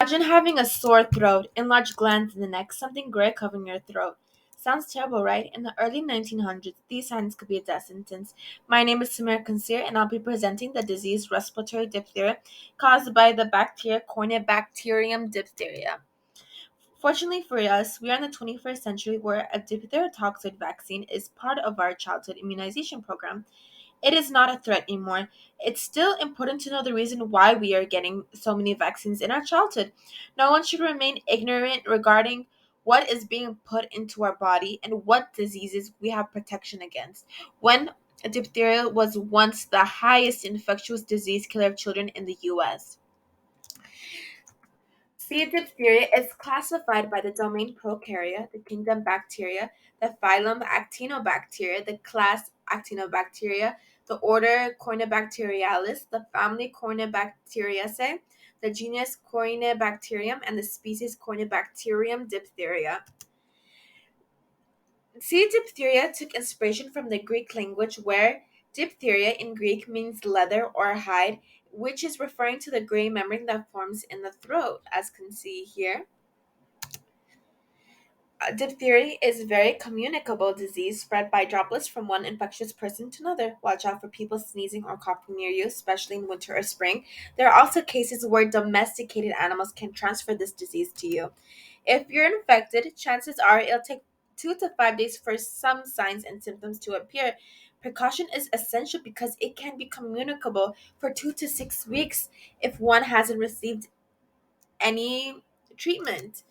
Imagine having a sore throat, enlarged glands in the neck, something gray covering your throat. Sounds terrible, right? In the early 1900s, these signs could be a death sentence. My name is Samera and I'll be presenting the disease respiratory diphtheria caused by the bacteria Corynebacterium diphtheria. Fortunately for us, we are in the 21st century where a diphtheria toxoid vaccine is part of our childhood immunization program. It is not a threat anymore. It's still important to know the reason why we are getting so many vaccines in our childhood. No one should remain ignorant regarding what is being put into our body and what diseases we have protection against. When diphtheria was once the highest infectious disease killer of children in the US. C. diphtheria is classified by the domain Prokarya, the kingdom Bacteria, the phylum Actinobacteria, the class Actinobacteria, the order Corynebacterialis, the family Corynebacteriaceae, the genus Corynebacterium, and the species Corynebacterium diphtheria. C. diphtheria took inspiration from the Greek language, where diphtheria in Greek means leather or hide, which is referring to the gray membrane that forms in the throat, as can see here. Diphtheria is a very communicable disease spread by droplets from one infectious person to another. Watch out for people sneezing or coughing near you, especially in winter or spring. There are also cases where domesticated animals can transfer this disease to you. If you're infected, chances are it'll take 2 to 5 days for some signs and symptoms to appear. Precaution is essential because it can be communicable for 2 to 6 weeks if one hasn't received any treatment.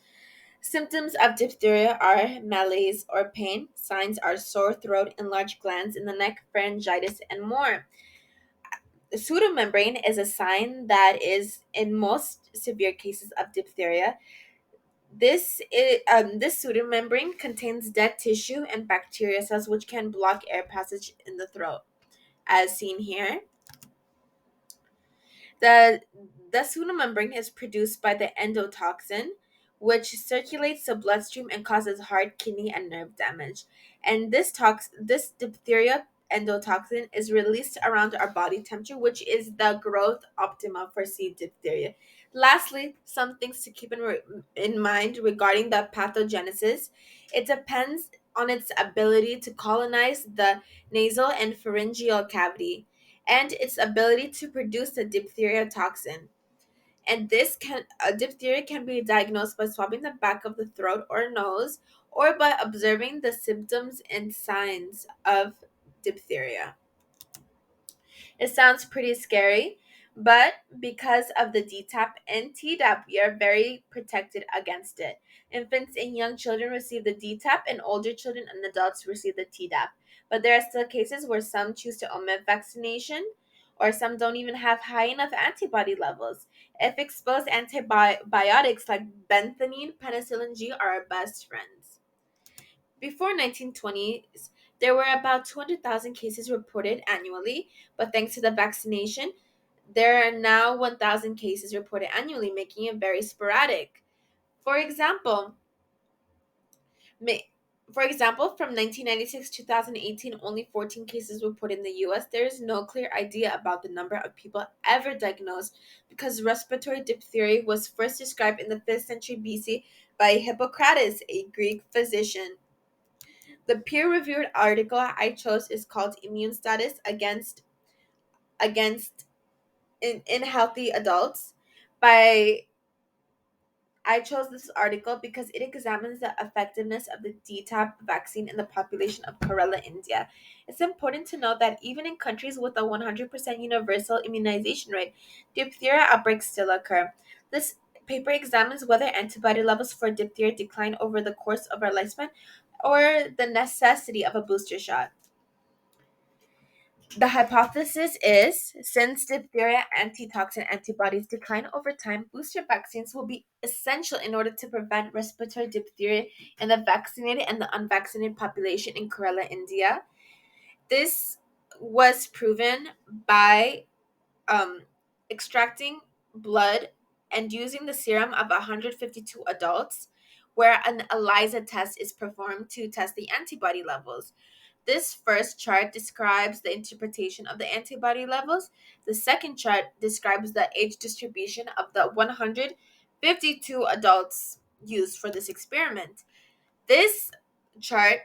Symptoms of diphtheria are malaise or pain. Signs are sore throat, enlarged glands in the neck, pharyngitis, and more. The pseudomembrane is a sign that is in most severe cases of diphtheria. This pseudomembrane contains dead tissue and bacteria cells which can block air passage in the throat, as seen here. The the pseudomembrane is produced by the endotoxin, which circulates the bloodstream and causes heart, kidney, and nerve damage. And this diphtheria endotoxin is released around our body temperature, which is the growth optima for C. diphtheria. Lastly, some things to keep in mind regarding the pathogenesis. It depends on its ability to colonize the nasal and pharyngeal cavity and its ability to produce the diphtheria toxin. And diphtheria can be diagnosed by swabbing the back of the throat or nose, or by observing the symptoms and signs of diphtheria. It sounds pretty scary, but because of the DTaP and Tdap, we are very protected against it. Infants and young children receive the DTaP, and older children and adults receive the Tdap. But there are still cases where some choose to omit vaccination, or some don't even have high enough antibody levels. If exposed, antibiotics like benthanine, penicillin G are our best friends. Before 1920s, there were about 200,000 cases reported annually, but thanks to the vaccination, there are now 1,000 cases reported annually, making it very sporadic. For example, ma- from 1996 to 2018, only 14 cases reported in the US. There is no clear idea about the number of people ever diagnosed because respiratory diphtheria was first described in the 5th century BC by Hippocrates, a Greek physician. The peer-reviewed article I chose is called "Immune Status Against in Healthy Adults" by I chose this article because it examines the effectiveness of the DTaP vaccine in the population of Kerala, India. It's important to note that even in countries with a 100% universal immunization rate, diphtheria outbreaks still occur. This paper examines whether antibody levels for diphtheria decline over the course of our lifespan or the necessity of a booster shot. The hypothesis is since diphtheria antitoxin antibodies decline over time, booster vaccines will be essential in order to prevent respiratory diphtheria in the vaccinated and the unvaccinated population in Kerala, India. This was proven by um, extracting blood and using the serum of 152 adults, where an ELISA test is performed to test the antibody levels. This first chart describes the interpretation of the antibody levels. The second chart describes the age distribution of the 52 adults used for this experiment. This chart,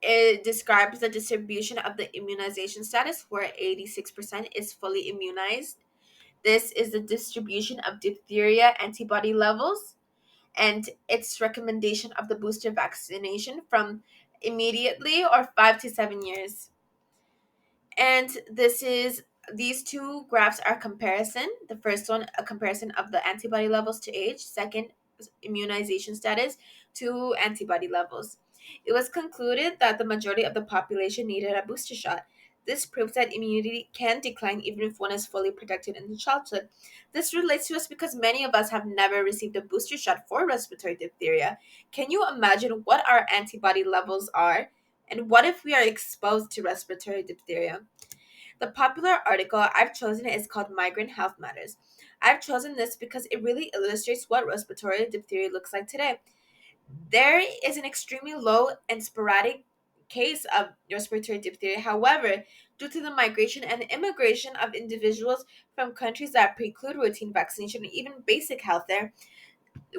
it describes the distribution of the immunization status, where 86% is fully immunized. This is the distribution of diphtheria antibody levels and its recommendation of the booster vaccination from immediately or 5 to 7 years. And these two graphs are comparison. The first one, a comparison of the antibody levels to age. Second, immunization status to antibody levels. It was concluded that the majority of the population needed a booster shot. This proves that immunity can decline even if one is fully protected in childhood. This relates to us because many of us have never received a booster shot for respiratory diphtheria. Can you imagine what our antibody levels are? And what if we are exposed to respiratory diphtheria? The popular article I've chosen is called Migrant Health Matters. I've chosen this because it really illustrates what respiratory diphtheria looks like today. There is an extremely low and sporadic case of respiratory diphtheria. However, due to the migration and immigration of individuals from countries that preclude routine vaccination and even basic health care,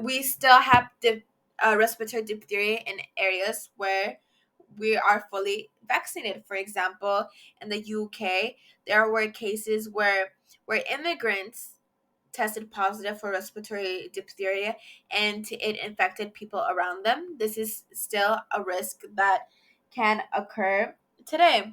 we still have respiratory diphtheria in areas where we are fully vaccinated. For example, in the UK, there were cases where immigrants tested positive for respiratory diphtheria and it infected people around them. This is still a risk that can occur today.